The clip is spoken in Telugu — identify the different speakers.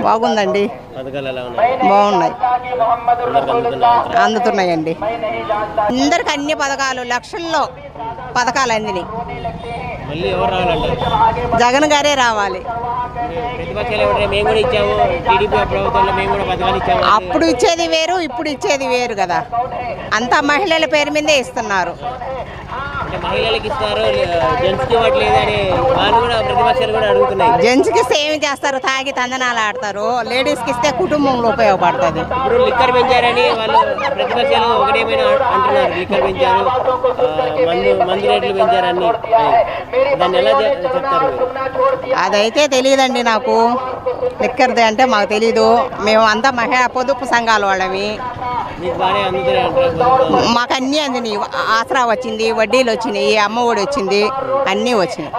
Speaker 1: బాగుందండి. బాగున్నాయి, అందుతున్నాయండి. అందరికి అన్ని పథకాలు లక్షల్లో పథకాలు అందినాయి. జగన్ గారే రావాలి. అప్పుడు ఇచ్చేది వేరు, ఇప్పుడు ఇచ్చేది వేరు కదా. అంతా మహిళల పేరు మీదే ఇస్తున్నారు. జెంట్స్కి ఇస్తే ఏమి చేస్తారు? తాగి తందనాలు ఆడతారు. లేడీస్కి ఇస్తే కుటుంబంలో ఉపయోగపడుతుంది. అదైతే తెలియదండి నాకు. లిక్కర్ది అంటే మాకు తెలీదు. మేము అంతా పొదుపు సంఘాల వాళ్ళమి. మాకు అన్నీ అందినాయి. ఆసరా వచ్చింది, వడ్డీలు వచ్చినాయి, అమ్మ ఒడి వచ్చింది, అన్నీ వచ్చినాయి.